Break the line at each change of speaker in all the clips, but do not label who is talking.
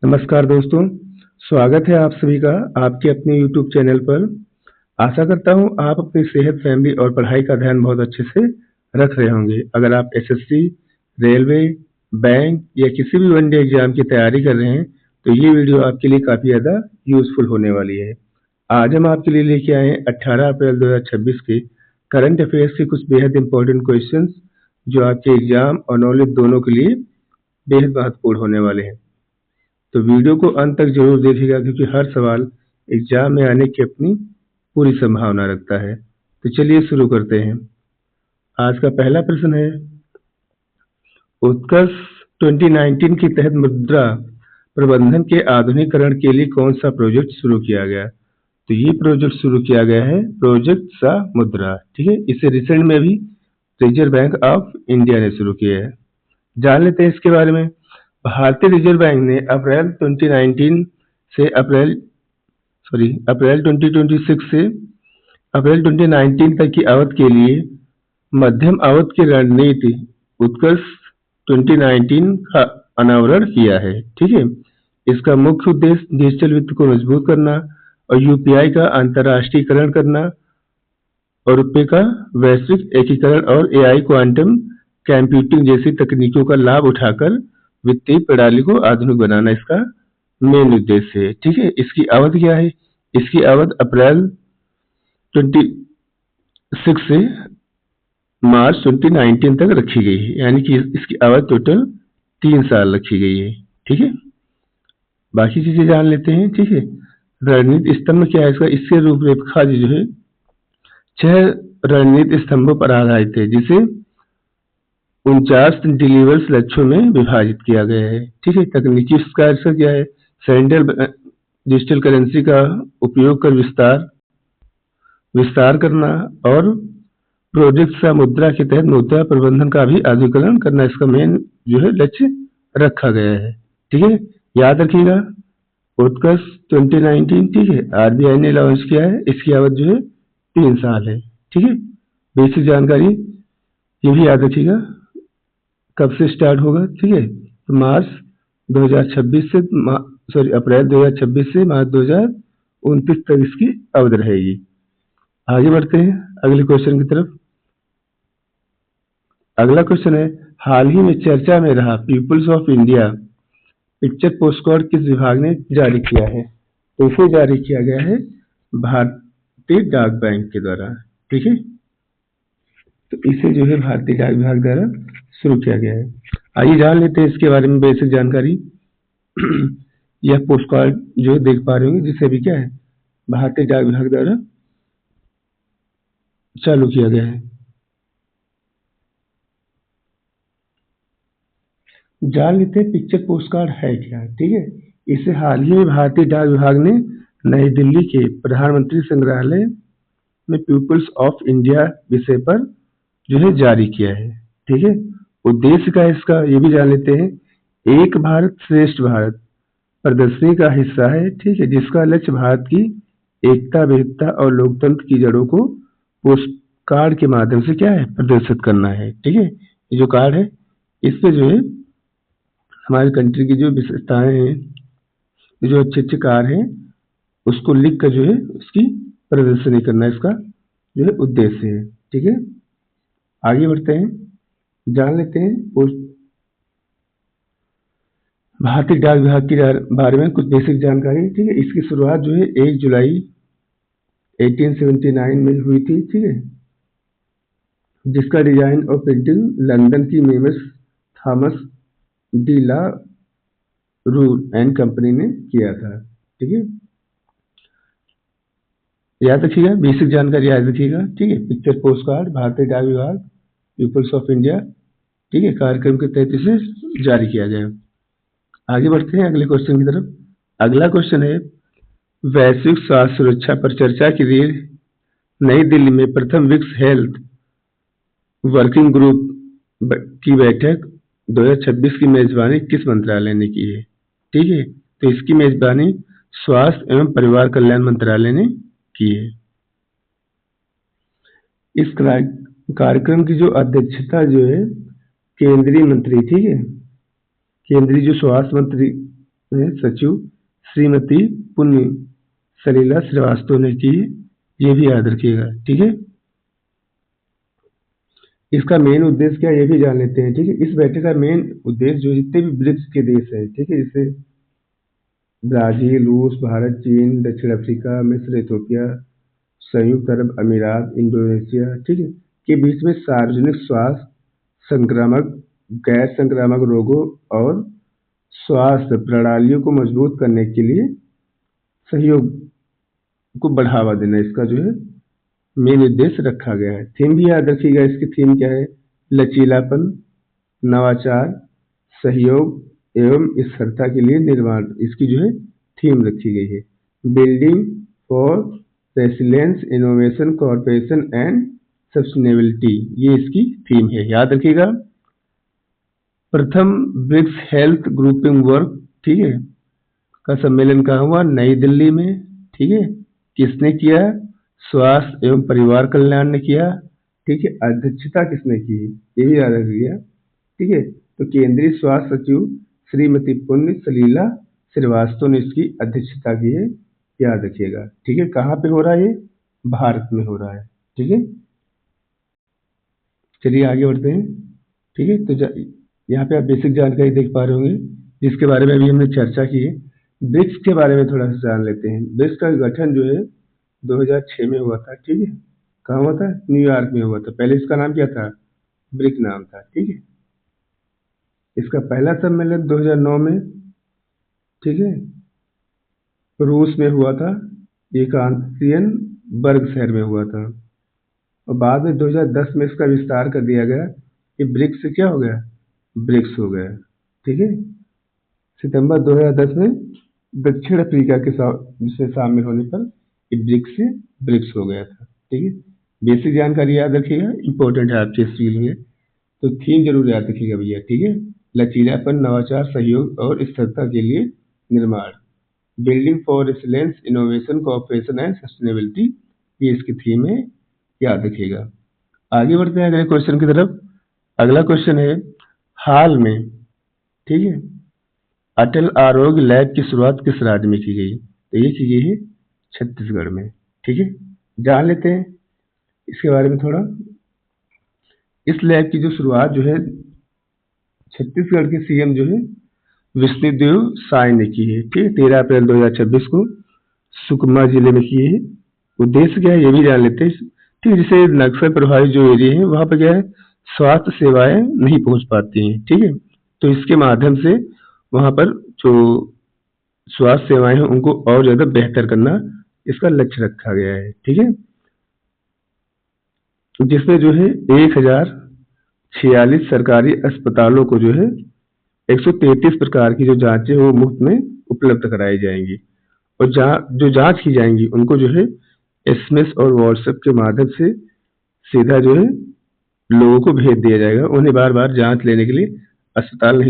नमस्कार दोस्तों, स्वागत है आप सभी का आपके अपने YouTube चैनल पर। आशा करता हूँ आप अपनी सेहत, फैमिली और पढ़ाई का ध्यान बहुत अच्छे से रख रहे होंगे। अगर आप एसएससी, रेलवे, बैंक या किसी भी वनडे एग्जाम की तैयारी कर रहे हैं, तो ये वीडियो आपके लिए काफ़ी ज़्यादा यूजफुल होने वाली है। आज हम आपके लिए लेके आए हैं 18 अप्रैल 2026 के करंट अफेयर्स के कुछ बेहद इंपॉर्टेंट क्वेश्चंस, जो आपके एग्जाम और नॉलेज दोनों के लिए बेहद महत्वपूर्ण होने वाले हैं। तो वीडियो को अंत तक जरूर देखिएगा, क्योंकि हर सवाल एग्जाम में आने की अपनी पूरी संभावना रखता है। तो चलिए शुरू करते हैं। आज का पहला प्रश्न है, उत्कर्ष 2019 के तहत मुद्रा प्रबंधन के आधुनिकीकरण के लिए कौन सा प्रोजेक्ट शुरू किया गया? तो ये प्रोजेक्ट शुरू किया गया है प्रोजेक्ट सा मुद्रा। ठीक है, इसे रिसेंट में भी रिजर्व बैंक ऑफ इंडिया ने शुरू किया है। जान लेते हैं इसके बारे में। भारतीय रिजर्व बैंक ने अप्रैल 2026 से अप्रैल 2019 तक की अवधि के लिए मध्यम अवधि की रणनीति उत्कर्ष 2019 का अनावरण किया है। ठीक है, इसका मुख्य उद्देश्य डिजिटल वित्त को मजबूत करना और यूपीआई का अंतर्राष्ट्रीयकरण करना और रुपये का वैश्विक एकीकरण और एआई क्वांटम कंप्यूटिंग जैसी तकनीकों का लाभ उठाकर वित्तीय प्रणाली को आधुनिक बनाना इसका मेन उद्देश्य है। ठीक है, इसकी अवधि क्या है? इसकी अवधि अप्रैल 26 से मार्च 2019 तक रखी गई है, यानी कि इसकी अवधि टोटल 3 साल रखी गई है। ठीक है, बाकी चीजें जान लेते हैं। ठीक है, रणनीति स्तंभ क्या है इसका? इसके रूपरेखा जो है 6 रणनीति स्तंभों पर आधारित है, जिसे 49 डिलीवर्स लक्ष्यों में विभाजित किया गया है। ठीक है, तकनीकी विस्तार से क्या है? सेंट्रल डिजिटल करेंसी का उपयोग कर विस्तार करना और प्रोजेक्ट सा मुद्रा के तहत मुद्रा प्रबंधन का भी आधुनिकीकरण करना, इसका मेन जो है लक्ष्य रखा गया है। ठीक है, याद रखिएगा उत्कर्ष 2019। ठीक है, आरबीआई ने लॉन्च किया है, इसकी अवधि जो है 3 साल है। ठीक है, बेसिक जानकारी ये भी याद रखिएगा कब से स्टार्ट होगा। ठीक है, तो मार्च 2026 से अप्रैल 2026 से मार्च 2029 तक इसकी अवधि रहेगी। आगे बढ़ते हैं अगले क्वेश्चन की तरफ। अगला क्वेश्चन है, हाल ही में चर्चा में रहा peoples of India picture postcard किस विभाग ने जारी किया है? तो इसे जारी किया गया है भारतीय डाक बैंक के द्वारा। ठीक है, तो इसे जो है भारतीय डाक विभाग द्वारा शुरू किया गया है। आइए जान लेते हैं इसके बारे में बेसिक जानकारी। यह पोस्टकार्ड जो देख पा रहे होंगे, जिसे भी क्या है भारतीय डाक विभाग द्वारा चालू किया गया है। जान लेते हैं पिक्चर पोस्टकार्ड है क्या। ठीक है, इसे हाल ही में भारतीय डाक विभाग ने नई दिल्ली के प्रधानमंत्री संग्रहालय में पीपुल्स ऑफ इंडिया विषय पर जो है जारी किया है। ठीक है, उद्देश्य का इसका ये भी जान लेते हैं। एक भारत श्रेष्ठ भारत प्रदर्शनी का हिस्सा है। ठीक है, जिसका लक्ष्य भारत की एकता, विविधता और लोकतंत्र की जड़ों को पोस्ट कार्ड के माध्यम से क्या है प्रदर्शित करना है। ठीक है, ये जो कार्ड है इस पे जो है हमारे कंट्री की जो विशेषताएं हैं, जो अच्छे अच्छे कार्य हैं, उसको लिख कर जो है उसकी प्रदर्शनी करना इसका जो है उद्देश्य है। ठीक है, आगे बढ़ते हैं, जान लेते हैं भारतीय डाक विभाग के बारे में कुछ बेसिक जानकारी। ठीक है, इसकी शुरुआत जो है 1 जुलाई 1879 में हुई थी। ठीक है, जिसका डिजाइन और प्रिंटिंग लंदन की messrs Thomas De La Rue and company ने किया था। ठीक है, याद रखिएगा बेसिक जानकारी याद रखिएगा। ठीक है, पिक्चर पोस्टकार्ड भारतीय डाक विभाग पीपुल्स ऑफ इंडिया, ठीक है, कार्यक्रम के तहत इसे जारी किया गया। आगे बढ़ते हैं अगले क्वेश्चन की तरफ। अगला क्वेश्चन है, वैश्विक स्वास्थ्य सुरक्षा पर चर्चा के लिए नई दिल्ली में प्रथम विक्स हेल्थ वर्किंग ग्रुप की बैठक 2026 की मेजबानी किस मंत्रालय ने की है? ठीक है, तो इसकी मेजबानी स्वास्थ्य एवं परिवार कल्याण मंत्रालय ने की है। इस कार्यक्रम की जो अध्यक्षता जो है केंद्रीय मंत्री, ठीक है, केंद्रीय जो स्वास्थ्य मंत्री सचिव श्रीमती पुण्य सलीला श्रीवास्तव ने की, ये भी याद रखिएगा। ठीक है, इसका मेन उद्देश्य क्या है ये भी जान लेते हैं। ठीक है, इस बैठक का मेन उद्देश्य जो जितने भी ब्रिक्स के देश हैं, ठीक है, जैसे ब्राजील, रूस, भारत, चीन, दक्षिण अफ्रीका, मिस्र, इथोपिया, संयुक्त अरब अमीरात, इंडोनेशिया, ठीक है, के बीच में सार्वजनिक स्वास्थ्य, संक्रामक, गैर संक्रामक रोगों और स्वास्थ्य प्रणालियों को मजबूत करने के लिए सहयोग को बढ़ावा देना, इसका जो है मेन उद्देश्य रखा गया है। थीम भी याद रखिएगा, इसकी थीम क्या है? लचीलापन, नवाचार, सहयोग एवं स्थिरता के लिए निर्माण, इसकी जो है थीम रखी गई है। Building for resilience, innovation, corporation and sustainability, ये इसकी थीम है, याद रखिएगा। प्रथम ब्रिक्स हेल्थ ग्रुपिंग वर्क, ठीक है, का सम्मेलन कहाँ हुआ? नई दिल्ली में। ठीक है, किसने किया? स्वास्थ्य एवं परिवार कल्याण ने किया। ठीक है, अध्यक्षता किसने की? ये भी याद रखिएगा। ठीक है, तो केंद्रीय स्वास्थ्य सचिव श्रीमती पुण्य सलीला श्रीवास्तव ने इसकी अध्यक्षता की है, याद रखिएगा। ठीक है, कहाँ पे हो रहा है? ये भारत में हो रहा है। ठीक है, चलिए आगे बढ़ते हैं। ठीक है, तो यहाँ पे आप बेसिक जानकारी देख पा रहे होंगे, जिसके बारे में अभी हमने चर्चा की है। ब्रिक्स के बारे में थोड़ा सा जान लेते हैं। ब्रिक्स का गठन जो है 2006 में हुआ था। ठीक है, कहाँ हुआ था? न्यूयॉर्क में हुआ था। पहले इसका नाम क्या था? ब्रिक नाम था। ठीक है, इसका पहला सम्मेलन 2009 में, ठीक है, रूस में हुआ था, एकांतियनबर्ग शहर में हुआ था, और बाद में 2010 में इसका विस्तार कर दिया गया। ये ब्रिक्स से क्या हो गया? ब्रिक्स हो गया। ठीक है, सितंबर 2010 में दक्षिण अफ्रीका के जिसमें शामिल होने पर ये ब्रिक्स से ब्रिक्स हो गया था। ठीक है, बेसिक जानकारी याद रखिएगा, इंपॉर्टेंट है आपके इसके लिए, तो थीम जरूर याद रखिएगा भैया। ठीक है, लचीलापन, नवाचार, सहयोग और स्थिरता के लिए निर्माण, building for resilience, innovation, corporation and sustainability, ये इसकी थीम है, याद रखिएगा। आगे बढ़ते हैं अगले क्वेश्चन की तरफ। अगला क्वेश्चन है, हाल में, ठीक है, अटल आरोग्य लैब की शुरुआत किस राज्य में की गई? तो ये की गई है छत्तीसगढ़ में। ठीक है, जान लेते हैं इसके बारे में थोड़ा। इस लैब की जो शुरुआत जो है छत्तीसगढ़ के सीएम जो है विष्णुदेव साय ने की है। ठीक है, 13 अप्रैल 2026 को सुकमा जिले में की है। उद्देश्य क्या है ये भी जान लेते हैं। ठीक है, जैसे नक्सल प्रभावित जो एरिया है वहां पर क्या है, स्वास्थ्य सेवाएं नहीं पहुंच पाती हैं। ठीक है, तो इसके माध्यम से वहां पर जो स्वास्थ्य सेवाएं हैं उनको और ज्यादा बेहतर करना इसका लक्ष्य रखा गया है। ठीक है, जिसमें जो है 1046 सरकारी अस्पतालों को जो है 133 प्रकार की जो जांचें वो मुफ्त में उपलब्ध कराई जाएंगी, और जो जांच की जाएंगी उनको जो है एसएमएस और व्हाट्सएप के माध्यम से सीधा जो है लोगों को भेज दिया जाएगा। उन्हें बार बार जांच लेने के लिए अस्पताल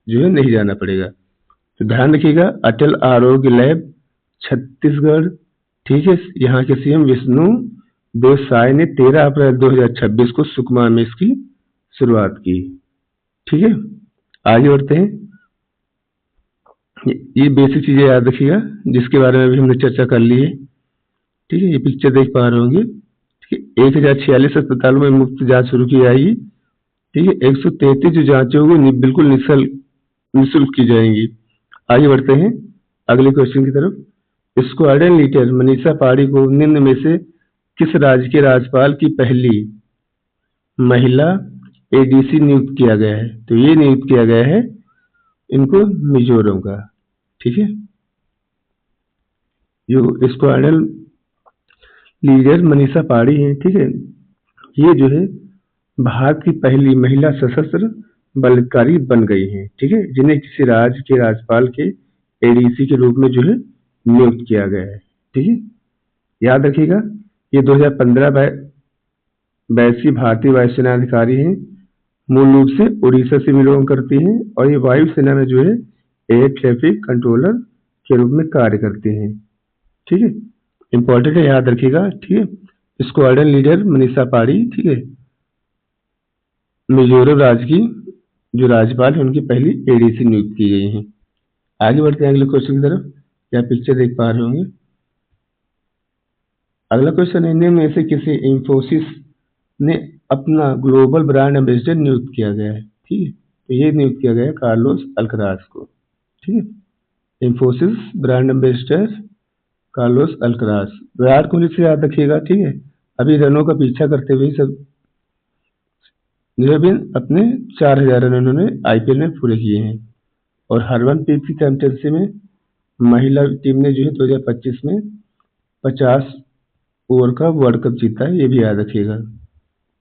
नहीं जाना पड़ेगा। तो ध्यान रखिएगा, अटल आरोग्य लैब छत्तीसगढ़। ठीक है, यहाँ के सीएम विष्णु देव साय ने 13 अप्रैल 2026 को सुकमा में इसकी शुरुआत की। ठीक है, आगे बढ़ते हैं। ये बेसिक चीजें याद रखिएगा जिसके बारे में भी हमने चर्चा कर ली है। ठीक है, ये पिक्चर देख पा रहे होंगे। ठीक है, 1046 अस्पतालों में मुफ्त जांच शुरू की जाएगी। ठीक है, 133 जो जांचें होगी बिल्कुल निःशुल्क की जाएंगी। आगे बढ़ते हैं अगले क्वेश्चन की तरफ। स्क्वाड्रन लीडर मनीषा पांडे को निम्न में से किस राज्य के राज्यपाल की पहली महिला एडीसी नियुक्त किया गया है? तो ये नियुक्त किया गया है इनको मिजोरम का। ठीक है, जो स्क्वाड्रन लीडर मनीषा पांडे हैं, ठीक है, ये जो है भारत की पहली महिला सशस्त्र बलात्कारी बन गई हैं। ठीक है, जिन्हें किसी राज्य के राज्यपाल के एडीसी के रूप में जो है नियुक्त किया गया है। ठीक है, याद रखिएगा, ये 2015 बैच भारतीय वायुसेना अधिकारी हैं, मूल रूप से उड़ीसा से बिलोंग करती हैं, और ये वायुसेना में जो है एयर ट्रैफिक कंट्रोलर के रूप में कार्य करते हैं। ठीक है, इंपॉर्टेंट है, याद रखिएगा। ठीक है, स्क्वाड्रन लीडर मनीषा पांडे, ठीक है, मिजोरम राज्य की जो राज्यपाल है उनकी पहली एडीसी नियुक्त की गई है। आगे बढ़ते हैं अगले क्वेश्चन की तरफ। क्या पिक्चर देख पा रहे होंगे। अगला क्वेश्चन है, निम्न में से किसे इंफोसिस ने अपना ग्लोबल ब्रांड एम्बेसडर नियुक्त किया गया है। ठीक है, तो ये नियुक्त किया गया है कार्लोस अल्कराज को। ठीक है, Infosys brand ambassador Carlos Alcaraz. Virat Kohli से याद रखिएगा। ठीक है, अभी रनों का पीछा करते हुए सब जो है भी अपने 4000 रन उन्होंने आईपीएल में पूरे किए हैं। और हरमनप्रीत की कैप्टनसी में महिला टीम ने जो है 2025 में 50 ओवर का वर्ल्ड कप जीता है, ये भी याद रखिएगा।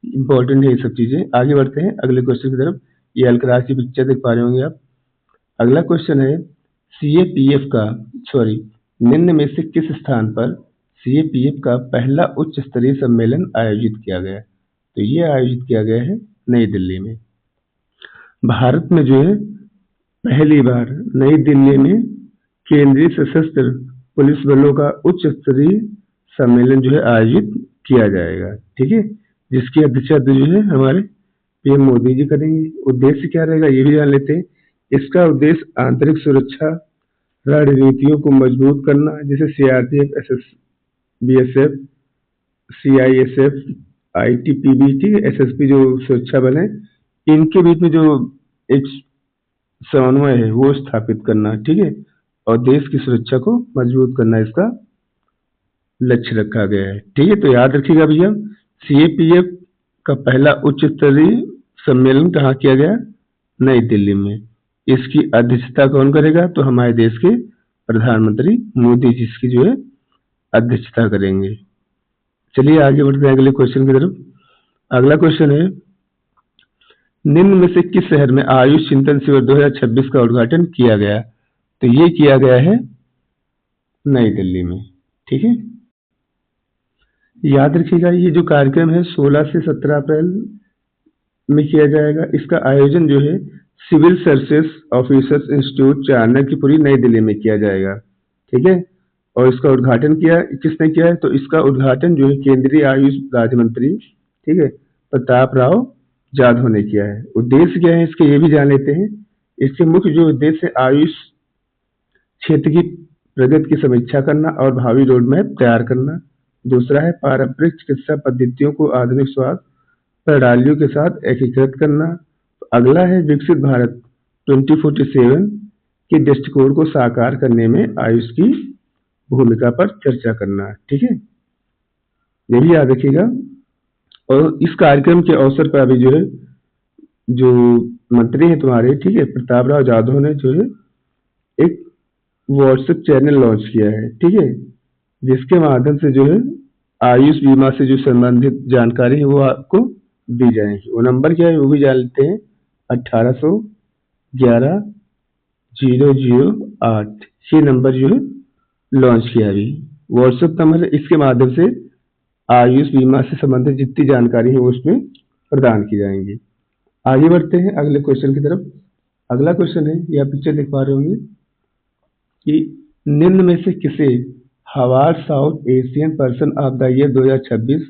इंपॉर्टेंट है ये सब चीजें। आगे बढ़ते हैं अगले क्वेश्चन की तरफ। ये अल्कराज की पिक्चर देख पा रहे होंगे आप। अगला क्वेश्चन है, सीएपीएफ का सॉरी निम्न में से किस स्थान पर सीएपीएफ का पहला उच्च स्तरीय सम्मेलन आयोजित किया गया। तो ये आयोजित किया गया है नई दिल्ली में। भारत में जो है पहली बार नई दिल्ली में केंद्रीय सशस्त्र पुलिस बलों का उच्च स्तरीय सम्मेलन जो है आयोजित किया जाएगा। ठीक है, जिसकी अध्यक्षता जो है हमारे पीएम मोदी जी करेंगे। उद्देश्य क्या रहेगा ये भी जान लेते हैं। इसका उद्देश्य आंतरिक सुरक्षा रणनीतियों को मजबूत करना, जैसे सीआरपीएफ, बीएसएफ, सीआईएसएफ, आईटीबीपी, ठीक है, एसएसपी जो सुरक्षा बल है, इनके बीच में जो एक समन्वय है वो स्थापित करना। ठीक है, और देश की सुरक्षा को मजबूत करना इसका लक्ष्य रखा गया है। ठीक है, तो याद रखिएगा भैया, सीएपीएफ का पहला उच्च स्तरीय सम्मेलन कहाँ किया गया, नई दिल्ली में। इसकी अध्यक्षता कौन करेगा, तो हमारे देश के प्रधानमंत्री मोदी जी इसकी जो है अध्यक्षता करेंगे। चलिए आगे बढ़ते हैं अगले क्वेश्चन की तरफ। अगला क्वेश्चन है, निम्न में से किस शहर में आयुष चिंतन शिविर 2026 का उद्घाटन किया गया। तो ये किया गया है नई दिल्ली में। ठीक है, याद रखिएगा ये जो कार्यक्रम है 16 से 17 अप्रैल में किया जाएगा। इसका आयोजन जो है civil services officers institute Chanakya की पूरी नई दिल्ली में किया जाएगा। ठीक है, और इसका उद्घाटन किसने किया है, तो इसका उद्घाटन जो है केंद्रीय आयुष राज्य मंत्री, ठीक है, प्रताप राव जाधव ने किया है। उद्देश्य क्या है इसके ये भी जान लेते हैं। इसके मुख्य जो उद्देश्य है आयुष क्षेत्र की प्रगति की समीक्षा करना और भावी रोड मैप तैयार करना। दूसरा है पारंपरिक चिकित्सा पद्धतियों को आधुनिक स्वास्थ्य प्रणालियों के साथ एकीकृत करना। अगला है विकसित भारत 2047 के दृष्टिकोण को साकार करने में आयुष की भूमिका पर चर्चा करना। ठीक है, ये भी याद रखिएगा। और इस कार्यक्रम के अवसर पर अभी जो है जो मंत्री है तुम्हारे, ठीक है, प्रताप राव जाधव ने जो है एक व्हाट्सएप चैनल लॉन्च किया है। ठीक है, जिसके माध्यम से जो है आयुष बीमा से जो संबंधित जानकारी है वो आपको दी जाएगी। वो नंबर क्या है वो भी जान लेते हैं, 1811-008। ये नंबर जो है लॉन्च किया अभी व्हाट्सएप नंबर है। इसके माध्यम से आयुष बीमा से संबंधित जितनी जानकारी है वो उसमें प्रदान की जाएंगी। आगे बढ़ते हैं अगले क्वेश्चन की तरफ। अगला क्वेश्चन है, यह पिक्चर देख पा रहे होंगे कि निम्न में से किसे Harvard south Asian person of the year 2026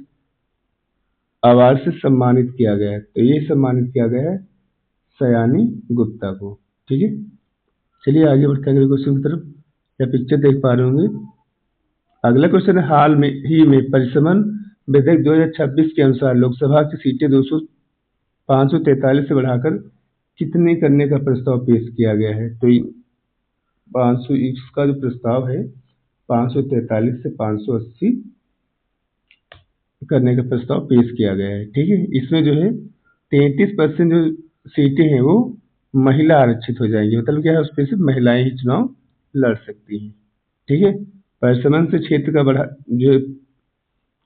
award से सम्मानित किया गया है। तो ये सम्मानित किया गया है सयानी गुप्ता को। ठीक है, चलिए आगे बढ़ते हैं अगले क्वेश्चन की तरफ। यह पिक्चर देख पा रहे होंगे। अगला क्वेश्चन है, हाल में ही में परिसमन विधेयक 2026 के अनुसार लोकसभा की सीटें 543 से बढ़ाकर कितनी करने का प्रस्ताव पेश किया गया है। तो 500 इसका जो प्रस्ताव है 543 से 580 करने का प्रस्ताव पेश किया गया है। ठीक है, इसमें जो है 33% जो सीटें हैं वो महिला आरक्षित हो जाएंगी। मतलब क्या है, उस पर सिर्फ महिलाएं ही चुनाव लड़ सकती हैं। ठीक है, परिसमन से क्षेत्र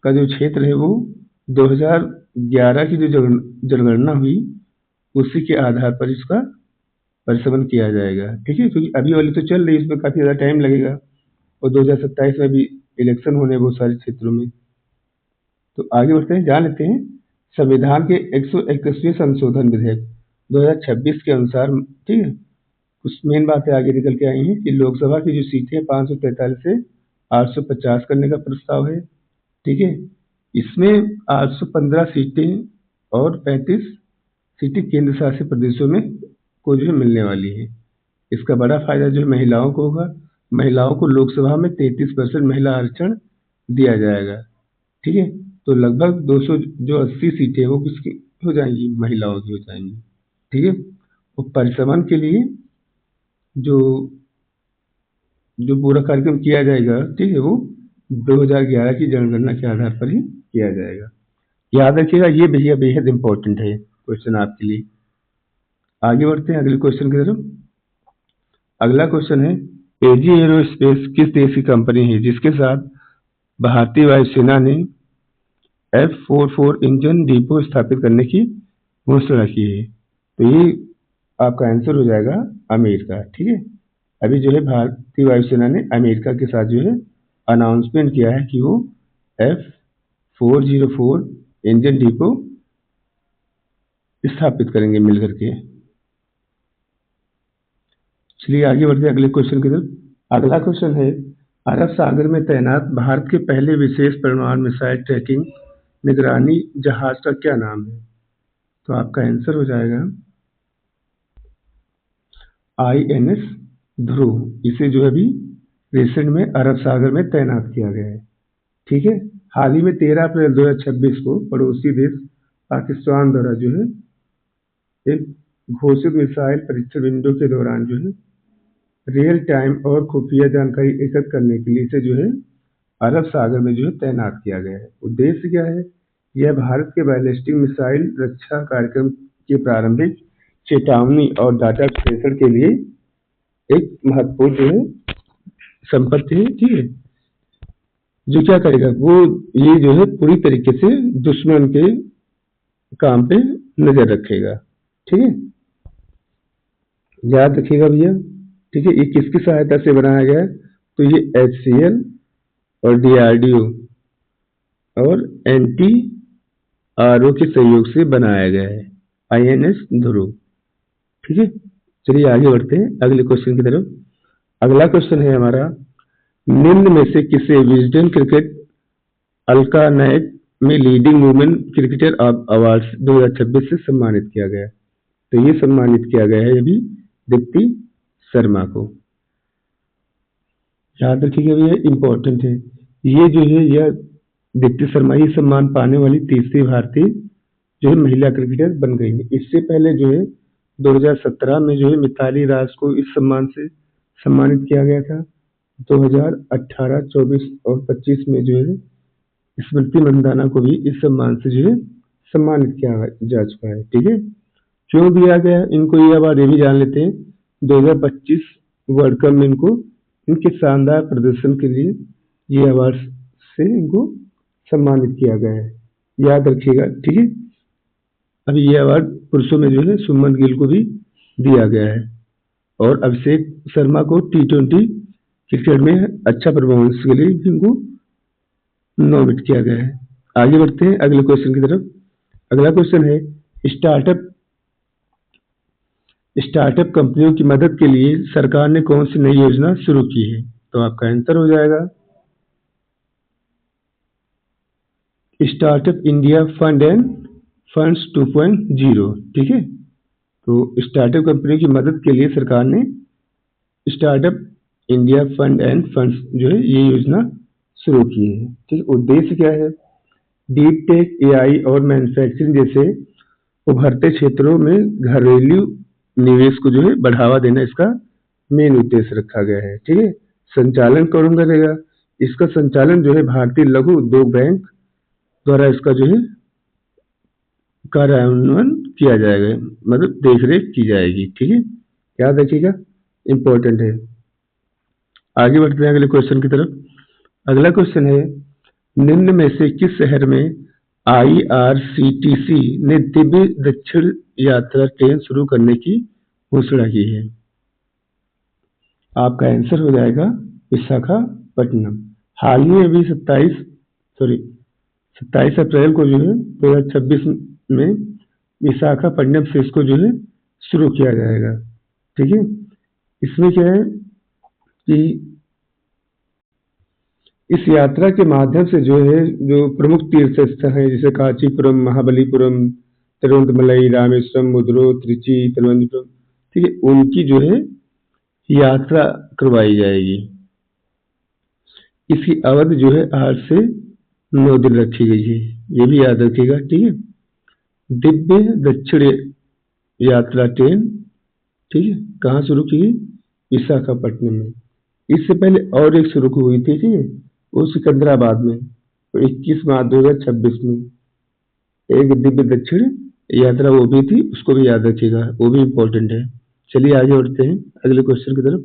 का जो क्षेत्र है वो 2011 की जो जनगणना हुई उसी के आधार पर इसका परिसमन किया जाएगा। ठीक है, क्योंकि अभी वाली तो चल रही है, इसमें काफी ज्यादा टाइम लगेगा और 2027 में भी इलेक्शन होने बहुत सारे क्षेत्रों में। तो आगे बढ़ते हैं, जान लेते हैं संविधान के 121वें संशोधन विधेयक 2026 के अनुसार। ठीक है, कुछ मेन बातें आगे निकल के आई हैं कि लोकसभा की जो सीटें 543 से 850 करने का प्रस्ताव है। ठीक है, इसमें 815 सीटें और 35 सीटें केंद्र शासित प्रदेशों में को जो है मिलने वाली है। इसका बड़ा फायदा जो है महिलाओं को होगा। महिलाओं को लोकसभा में 33% महिला आरक्षण दिया जाएगा। ठीक है, तो लगभग 200 जो 80 सीटें वो किसकी हो जाएंगी, महिलाओं की हो जाएंगी। ठीक है, और परिसमन के लिए जो जो पूरा कार्यक्रम किया जाएगा, ठीक है, वो 2011 की जनगणना के आधार पर ही किया जाएगा। याद रखिएगा, ये भैया बेहद इंपॉर्टेंट है क्वेश्चन आपके लिए। आगे बढ़ते हैं अगले क्वेश्चन की तरफ। अगला क्वेश्चन है, एजी एरोस्पेस किस देश की कंपनी है जिसके साथ भारतीय वायुसेना ने F-44 इंजन डिपो स्थापित करने की घोषणा की है? तो ये आपका आंसर हो जाएगा अमेरिका। ठीक है, अभी जो है भारतीय वायुसेना ने अमेरिका के साथ जो है अनाउंसमेंट किया है कि वो F-404 इंजन डिपो स्थापित करेंगे मिलकर के। चलिए आगे बढ़ते हैं अगले क्वेश्चन की तरफ। अगला क्वेश्चन है, अरब सागर में तैनात भारत के पहले विशेष परमाणु मिसाइल ट्रैकिंग निगरानी जहाज का क्या नाम है? तो आपका आंसर हो जाएगा INS ध्रुव। इसे जो है अभी रिसेंट में अरब सागर में तैनात किया गया है। ठीक है, हाल ही में 13 अप्रैल 2026 को पड़ोसी देश पाकिस्तान द्वारा जो है एक घोषित मिसाइल परीक्षण विंडो के दौरान जो है रियल टाइम और खुफिया जानकारी एकत्र करने के लिए इसे जो है अरब सागर में जो है तैनात किया गया है। उद्देश्य क्या है? यह भारत के बैलिस्टिक मिसाइल रक्षा कार्यक्रम के प्रारंभिक चेतावनी और डाटा विश्लेषण के लिए एक महत्वपूर्ण जो है संपत्ति है। ठीक है, जो क्या करेगा, वो ये जो है पूरी तरीके से दुश्मन के काम पे नजर रखेगा। ठीक है, याद रखिएगा भैया। ठीक है, ये किसकी सहायता से बनाया गया है? तो ये HCL और DRDO और NTRO के सहयोग से बनाया गया है, INS ध्रुव। ठीक है, चलिए आगे बढ़ते हैं अगले क्वेश्चन की तरफ। अगला क्वेश्चन है हमारा, निम्न में से किसे विजडन क्रिकेट अलका नायक में लीडिंग वुमेन क्रिकेटर अवार्ड 2026 से सम्मानित किया गया? तो ये सम्मानित किया गया है अभी दीप्ति शर्मा को। याद रखिएगा भैया, इंपॉर्टेंट है ये जो है, यह दीप्ति शर्मा ही सम्मान पाने वाली तीसरी भारतीय जो है महिला क्रिकेटर बन गई है। इससे पहले जो है 2017 में जो है मिताली राज को इस सम्मान से सम्मानित किया गया था। 2018, 24 और 25 में जो है स्मृति मंदाना को भी इस सम्मान से जो है सम्मानित किया जा चुका है। ठीक है, क्यों दिया गया इनको ये अवार्ड, ये भी जान लेते हैं। 2025 वर्ल्ड कप में इनको इनके शानदार प्रदर्शन के लिए ये अवार्ड से इनको सम्मानित किया गया है, याद रखिएगा। ठीक है, अभी ये अवार्ड पुरुषों में जो है सुमन गिल को भी दिया गया है और अभिषेक शर्मा को T20 क्रिकेट में अच्छा परफॉर्मेंस के लिए इनको नॉमिनेट किया गया है। आगे बढ़ते हैं अगले क्वेश्चन की तरफ। अगला क्वेश्चन है, स्टार्टअप कंपनियों की मदद के लिए सरकार ने कौन सी नई योजना शुरू की है? तो आपका आंसर हो जाएगा startup India fund end funds 2.0। ठीक है, तो स्टार्टअप कंपनियों की मदद के लिए सरकार ने startup India fund end funds जो है ये योजना शुरू की है। ठीक, उद्देश्य क्या है? डीप टेक, AI और मैन्युफैक्चरिंग जैसे उभरते क्षेत्रों में घरेलू निवेश को जो है बढ़ावा देना इसका मेन उद्देश्य रखा गया है। ठीक है, संचालन कौन करेगा? इसका संचालन जो है भारतीय लघु उद्योग बैंक द्वारा इसका जो है कार्यान्वयन किया जाएगा, मतलब देखरेख की जाएगी। ठीक है, याद रखिएगा, इंपॉर्टेंट है। आगे बढ़ते हैं अगले क्वेश्चन की तरफ। अगला क्वेश्चन है, निम्न में से किस शहर में IRCTC ने दिव्य दक्षिण यात्रा ट्रेन शुरू करने की घोषणा की है? आपका आंसर हो जाएगा विशाखापट्टनम। हाल ही में अभी 27 अप्रैल को जो है 2026 में विशाखापट्टनम से इसको जो है शुरू किया जाएगा। ठीक है, इसमें क्या है कि इस यात्रा के माध्यम से जो है जो प्रमुख तीर्थ स्थल है जैसे कांचीपुरम, महाबलीपुरम, तिरुवनंतमलई, रामेश्वरम, मुद्रो, त्रिची, तिरुवनंतपुरम, ठीक है, उनकी जो है यात्रा करवाई जाएगी। इसकी अवधि जो है 8 से 9 दिन रखी गई है, ये भी याद रखिएगा, ठीक है। दिव्य दक्षिण यात्रा ट्रेन, ठीक है, कहाँ शुरू की गई? विशाखापट्टनम में। इससे पहले और एक शुरू हुई थी, ठीक है, वो सिकंदराबाद में, तो 21 मार्च 2026 में एक दिव्य दक्षिण यात्रा वो भी थी, उसको भी याद रखिएगा, वो भी इम्पोर्टेंट है। चलिए आगे बढ़ते हैं अगले क्वेश्चन की तरफ।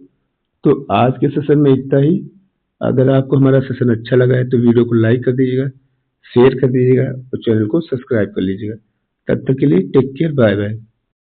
तो आज के सेशन में इतना ही। अगर आपको हमारा सेशन अच्छा लगा है तो वीडियो को लाइक कर दीजिएगा, शेयर कर दीजिएगा और चैनल को सब्सक्राइब कर लीजिएगा। तब तक के लिए टेक केयर, बाय बाय।